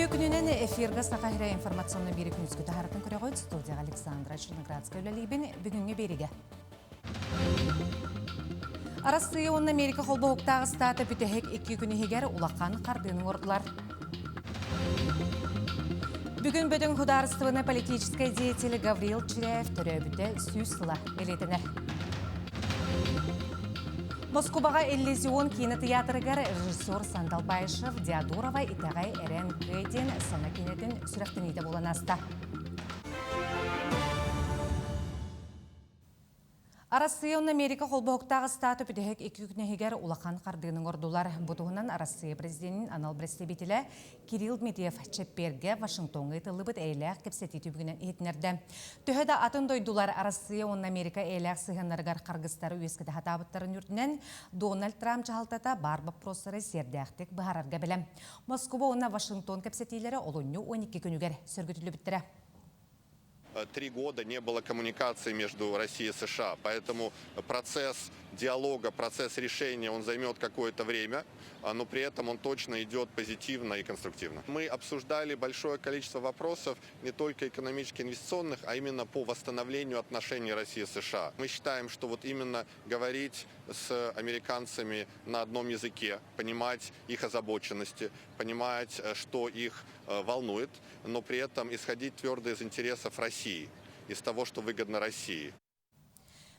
Үтүү күнүнен эфирга сакайра информационный берик нүскүтө харатын көрөгөйт студия Александра Черноградская үлелибин бүгүнгө бериге. Арасы он Америка холбоуктагы статы бүтөһек 2 күнү хегер улаккан кардыны ордулар. Бүгүн бөдөң хударыстыбыны политический деятель Гавриил Чиряев төрөбүтө сүүс сыла элетенер. Москвага иллюзион кинотеатрыгар режиссер Сандал Байышев Диадорова итагай эрен кэден сана кинетин сүрөктөнүйдө болан аста. Арасы Америка холбоуктагы статы бүтөһек 2 күнү хегер улахан кардыгынын ордулар. Бутугунан Арасы президентин анал представителе Кирилл Дмитриев Чепперге Вашингтонга ытылыбыт эйлек кепсетити бүгүнен этнерде. Төһөдө атын дойдулар Арасы Америка эйлек сыгыннарыгар каргыстары үескеде хатабыттарын үрдүнен Дональд Трамп жалтата бар вопростары сердяктык бахарарга белем. Москва онна Вашингтон кепсетилери олонну 12 күнүгер сөргөтүлүбүттүрө. 3 года не было коммуникации между Россией и США, поэтому процесс диалога, процесс решения, он займет какое-то время, но при этом он точно идет позитивно и конструктивно. Мы обсуждали большое количество вопросов, не только экономически-инвестиционных, а именно по восстановлению отношений России и США. Мы считаем, что вот именно говорить с американцами на одном языке, понимать их озабоченности, понимать, что их волнует, но при этом исходить твердо из интересов России, из того, что выгодно России.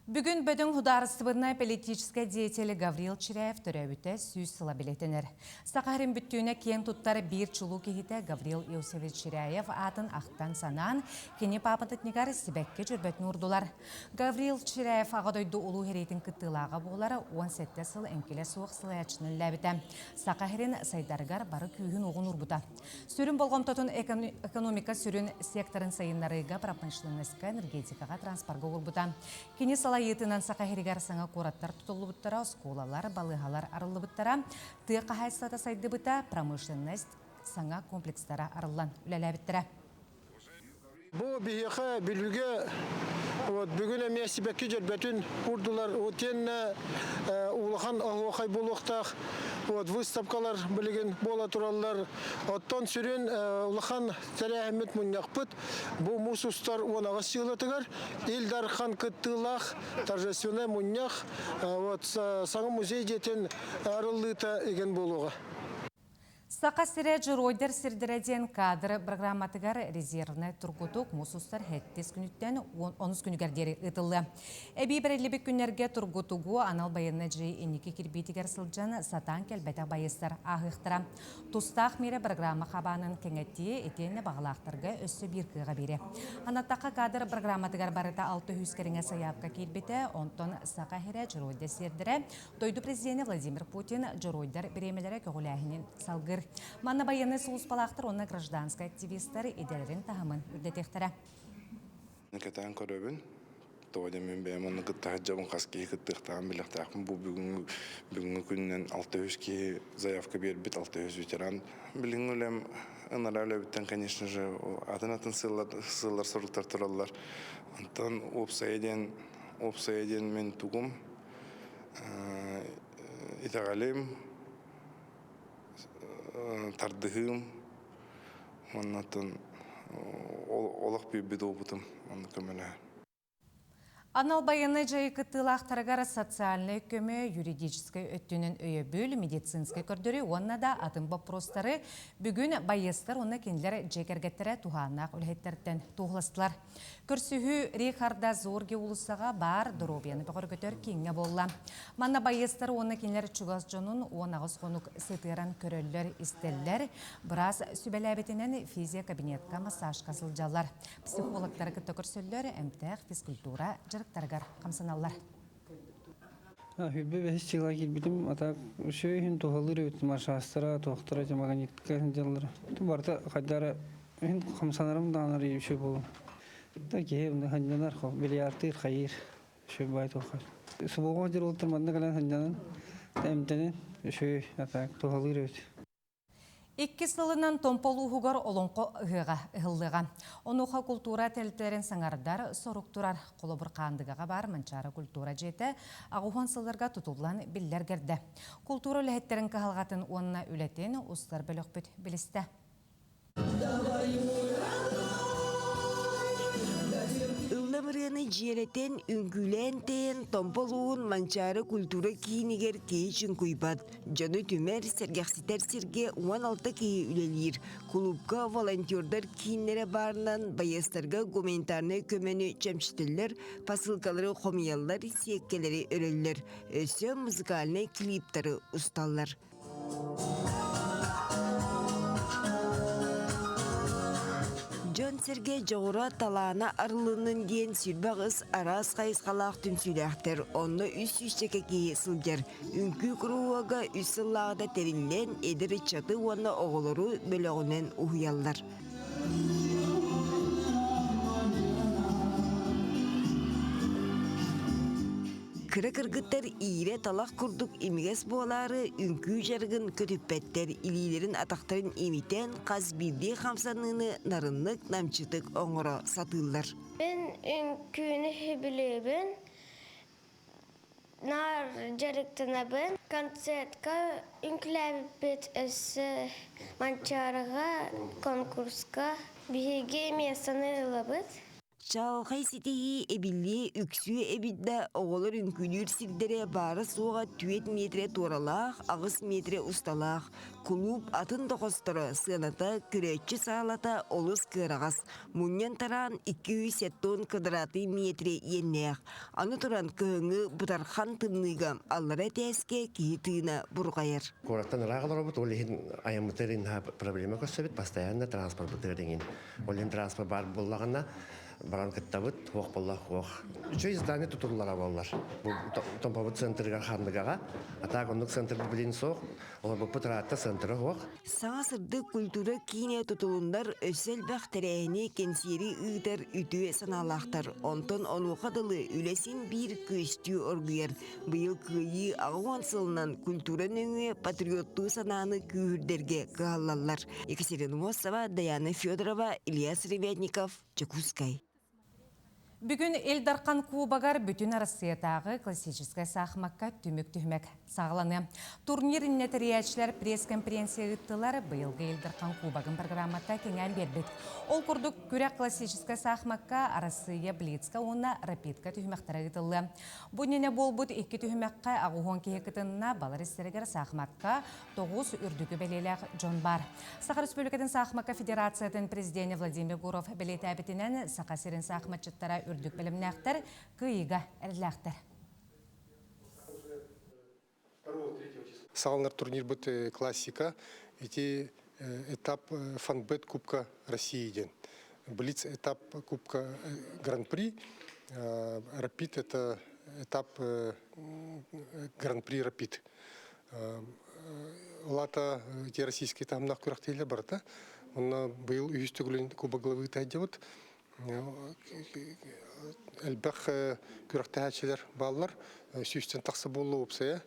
Бүгін бөдің хударыстыбына политический деятель Гавриил Чиряев төрөбүтө сүүс сыла билетенер. Сакарын бүттүүнө кен туттары бир чулуу кехите Гавриил Иосифович Чиряев атын ақтан санаан кени папатытнигар сибекке жүрбөтүн урдулар. Гавриил Чиряев агадойду улуу херейтин кыттылаага болары 17 сыл энкеле суық сылаячынын ләбіті. Сакарын сайдарыгар бары күйін оғын урбута. Сүрін болгомтотун экономика сүрін секторын сайынларыга промышленностька, энергетикага, транспорга урбута. Кени Салайытынан сақахиригар саңа қораттар тұтылыбыттара, сколалар, балығалар арылыбыттара, тыйқа хайсата сайдыбыта, промышленность саңа комплекстара арылан үләләбіттара. Бұл бейеқі білуге бүгін әме себекке жүрбәтін ұрдылар, өтен улахан ағуақай болуқтақ, выставкалар білген бола тұралар, оттан сүрен улахан тәрі әмет мұнияқпыт, бұл мұсустар онаға сыйлатығар, елдар қан күттілақ, торжественный мұнияқ, саңы музей жетін арылыта еген болуға. Сақа сире жыройдар сирдіреден кадр программатыгар резервны тургутук мусустар хеттес күніттен 10 күнігердері ұтылы. Әбей бірелібі күнерге тургутугу анал байынны жей енеке кирбейтігер сылжан сатан келбәті байыстар ағықтыра. Тустақ мере программа қабанын кеңетті етені бағылақтырғы өссі бір кыға бере. Анаттаққа кадр программатыгар барыта 600 керіңе саяпқа келбеті, онтон сақа хире жыройдар сирдірі. Дойду президенті Владимир Путин жыройдар біремелері көгіләхінен салғыр. Манна байыны соғыс балақтыр, оны гражданскай активистері иделерін тағымын үрдетектірі. Некетен көрөбін, тоғыда мен бәйім оны қыттағы жабын қасқейі қыттықтағын біліқтақын. Бұл бүгінгі күннен 600 заявка бербіт, 600 ветеран. Білін өлем ынара өлебіттен, конечно же, атын сыллар сұрылтар тұралар. Антон опсайден мен туғым, итағалим, тардығым, оннатын олақ бейбеді опытым, оны көмелі. Анал байыны жайы кыттылақтарығар социальный көмі юридический өттінің өйі бөл медицинский көрдірі, онна да атын вопростары бүгін байыстар оны кенлер жекергеттері туғанақ үлхеттерден туғылыстылар. Көрсіхі Рихарда Зорге улысаға бар дұробияны бұғыр көтер кеңе болла. Манна байыстар оны кенлер чугас жонын оңағыз қонук сетіран көрелер істеллер, біраз сүбәләбетінен физия кабинетка массаж қасылжалар. Психологтары күтті көрсөллер, әмтәқ, физкультура, таргар камсаналлар. Хүлбе бәс чыгла килбидим, атак шөйһин тухалыр өт машастыра, тохтыра магнитка жаллар. Барта хаддара хин камсанарым данар шөй болу. Та кеһе ханнар хо биллиард хайыр шөй бай тохар. Субого жер ултырманда калан ханнан тәмтене шөй атак тухалыр өт. 2 сылынан томполуғығар олонқо ғылыға. Онуға культура тәліттерін саңардар сорук турар. Қолы бір қандығаға бар манчары культура жеті ағуған сылдарға тұтылған білдер керді. Культура үләттерін қағалғатын онына үләтен ұстар бөлік бүт білісті. Ылламырыны жиеретен үңгүлентен томполуун манчары культура киинигер кейчүн куйбат. Жону түмер сергекситер сирге 16 кии үлелир. Клубка волонтердар кииннере барынан байыстарга гуманитарны көмөнү чемчтеллер, посылкалары хомияллар, сиеккелери өрөллөр. Өсө музыкальный клиптары усталлар. Жон Серге жоғыра талана арылының ден сүрбағыз арас қайысқалақ түнсүләқтер. Онны үс-үстеке кейі сылгер. Үнкі құруаға үссіллағыда терінлен едірі чаты онны оғылыру бөліғінен ұхияллар. Кыры-кыргыттар ире талақ күрдік имегес болары үнкі жарғын көтіппеттер илилерін атақтарын имитен қаз бірде қамсаныны нарынлық намчытық оңыра сатылар. Ben ünkünü bilebin, nar jarıktına ben konsertka ünkläbit össe mançaraga konkurska bihege mesanı labıt. Çalğay siteyi ebilli üksü ebidde oğulur ünkülür sirdere barı soğa 4 metre toralaq, ağız metre ustalaq. Kulub atın doqostara sığınata küreççi sağlata olus kırağız. Munyan taran 270 kvadratı metre yenneq. Anı turan kığını butarxan tımnıgam allara teske ki tığına burgayır. Коротан рағылар бұд, ол ехін айамытерін проблема көсібет, постоянно транспорт бұтырдеген. Олен транспорт бар болағына, баран кіттабыт, оқ болақ, оқ. Үші изданы тұтырлара болар. Томпабыт центрға қандыгаға, атақ ондық центр білін соқ, олар бұл бұтыратта центры оқ. Саңа сырды культура кине тұтылындар өсел бәқтерәйіне кенсері ұйтар үті саналақтар. Онтон онуқадылы үлесін бір көстü оргүйер. Бұйыл күйі ағуан сылынан культура нөңе патриотты сананы күйірдерге ғалалар. Екатерина Мосова, Даяна Федорова, Ильяс Ревятников, Чекускай. Бүгін Элдарқан Кубагар бүтін Россиятағы классическая сахмакка түмік сағыланы. Турнир иннетериячілер пресс-конференция ғыттылар бұйылғы Элдарқан Кубагын программатта кеңен бербет. Ол күрдік күрек классическая сахмакка Россия Блицка оны рапидка түхмектері ғыттылы. Бұнене бол бұд 2 түхмекқа ағухон кейекітінна балар істерігер сахмакка 9 үрдігі бәлелек Джон бар. Сақар Республикатын сахмакка Федерациятын президенті Владимир Гуров бәлеті әбітінен сақасерін сахматчыттара үрдік білімнәқтір күйіға әрләқтір. Сағалынар турнир бұд классика. Эти этап фанбет Кубка России ден. Блиц этап Кубка Гран-при. Рапид это этап Гран-при Рапид. Олата те российские тамнақ көрақтейлі барда. Оны бұйыл үйістігілін Куба главы тәйдевіт. Әлбәқ көрақтәйәтшілер балылар сүйістен тақсы болу өпсая.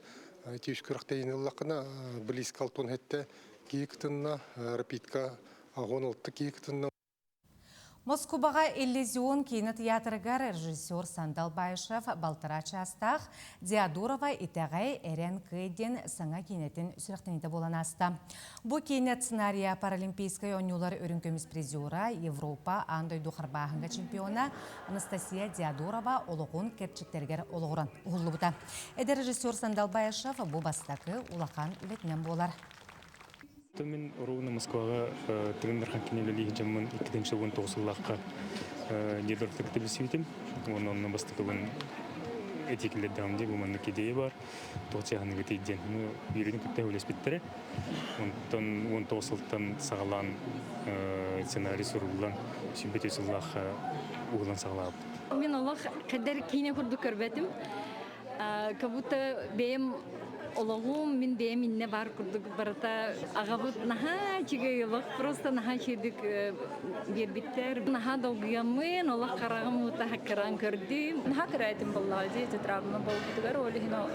Түйіс көрақтәйін ұллақына біліз қалтуын әтті кейіктінна, рапидка ағон ұлтты кейіктінна. Москубаға иллюзион кейіні театрыгар режиссер Сандал Байышев балтыра частақ Диадурова итәғай әрен көйден саңа кейінетін сүріқтенеті болан асты. Бұл кейінет сценария паралимпийскай ойнулар өрінкөміз призера Европа андай дұқырбағынға чемпиона Анастасия Диадурова олығын кертчіктергер олығыран ұғылы бұта. Әді режиссер Сандал Байышев бұл бастақы улақан үлетінен болар. Мен Руна Москваға тренерхан кенелі жамын 2-ші жылын 9-лаққа недорфтық білсейтім. Оның бастықығын этикілер дәуімде бұманны кедейі бар. 9-яғаны өтейден. Үйрені күтті өлес біттірі. Онтан 19-лықтан сағалан сценарий сұрылан сүмбет өсіллаққа ұғылан сағалап. Мен олақ қадар кейіне күрді көрбәтім. Кабута бейім Олағым мен бейім инне бар күрдік барата ағабыт наха чигейлық, просто наха чедік бербіттер. Наха долгыямын, олақ қарағым ұта хақыран көрдім. Наха қарайтым боллады, тетравма бол күтігер,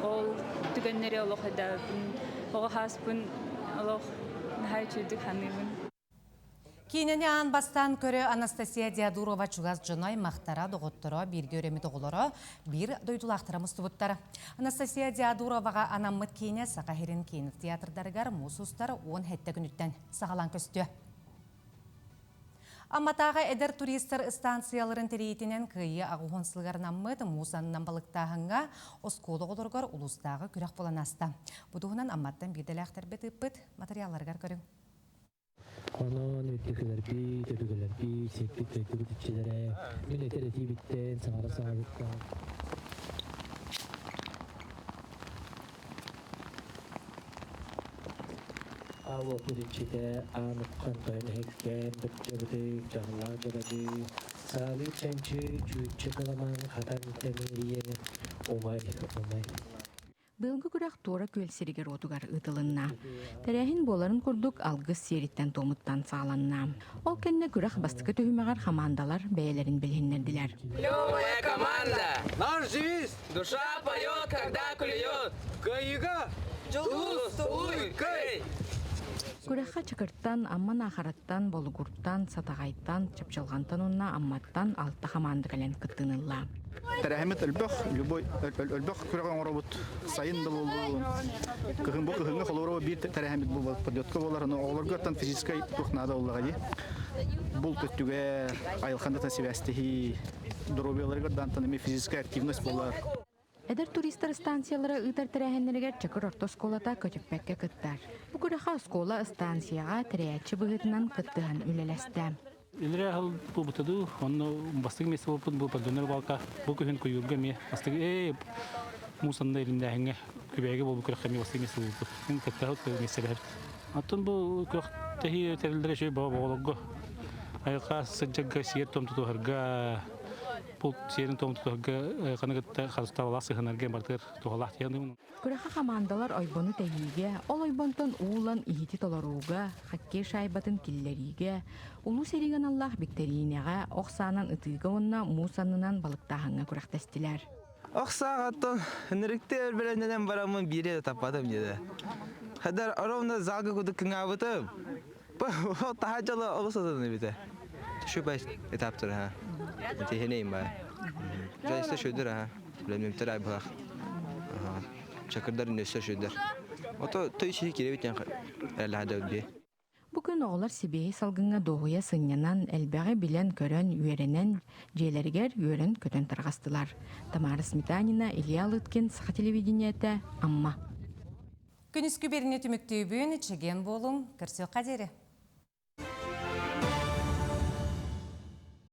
ол түгеннері олақ әдәбін, оға хаспын, олақ наха чедік ханымын. Кейінені аң бастан көрі Анастасия Диадурова чугаз жынай мақтара доғыттыра бірге өремі доғылары бір дойдулақтыра мұстыбыттар. Анастасия Диадуроваға анаммыт кейіне сақахерін кейінік театрдарығар мұсустар 10 хетті күніттен сағалан көсті. Аматаға эдер туристер станцияларын терейтінен күйі ағуғынсылғарнаммыд Мусаннан балықтағынға осколы олырғар ұлыстағы күрек боланаста. Бұдығынан амматтан беделәқтер бет үппіт материалларғар көрің. Onun ötükülerpi, töpükülerpi, seklik töpükü tütçilere, milletleri bitten, sağara sağlıkta. Ava pürüçide, anıkkan toyunu hekken, döpçöbüdük, canlar göbedük, sağlık çençü, cüyütçü kalaman, hatan temiriye, umay. Былгы күрәк тора көлсеригер отугар ытылынна. Тәрәһин боларын курдук алгыс сериттен томуттан сааланна. Ол кенне күрәк бастыкы төһүмәгәр командалар бәяләрен билһеннәрдиләр. Клевая команда! Наш девиз! Душа поет, когда клюет! Кайга! Чулустуй, кай! Күрәккә чакырттан, амман ахараттан, болгурттан, сатагайттан, чапчалгантан онна амматтан алты команда кален кыттынылла. Тәрәхмет любой өлбөх күрәгән робот сайын был кыгын бу кыгынга холоро бир тәрәхмет бу подъётка болар, но оларга тан физический тух надо оларга бул төттүгә айлханда та себәстеһи дробеларга тан физическая активность болар. Эдер туристер станциялары ытар тәрәһеннәргә чакыр ортосколата көтөппәккә кыттар. Бу күрәхә скола станцияга тәрәче быгытынан кыттыган үлеләстә. Илре хал бу бутаду, он бастык месте болпун бу подонер балка, бу көһен көйүргә ме, бастык мусанда илендә хәңгә күбәгә бу күрәк ме бастык месте болпун. Ин кәттә хат меселәр. Атын бу күрәк тәһи тәрелдәре шөй баба болгы. Айка сәҗҗәгә сиер том тутырга, бу сиерин том тутырга канагытта хасталасы ханарга бартыр тугалах яны. Күрәхә командалар айбону тәйигә, ол айбонтон уулан ихити толоруга, хакке шайбатын килләригә, улу серигән Аллаһ биктеринәгә, оксанан ытыга онна мусаннан балыктагынга күрәктәстиләр. Оксагаттан ниректе беләннән барамын бире тападым диде. Хәдәр аравында залга кудык кыңабытым. Бу тахаҗалы олысыны бите. Шу баш этаптыр ха. Тихенейм ба. Жайсы шөдер ха. Беләм тирай бах. Чакырдар нөсө шөдер. Ото төйши керебитен әләдә бе. Бүгін оғылар Сибейі салгынға доғуя сыңнянан әлбәғі білен көрін үйерінен жейлергер үйерін көтен тарғастылар. Тамара Сметанина, Илья Лыткин, Саха телевидениеті, Амма. Күніскі беріне түміктейбін, чеген болың, кірсі қадері.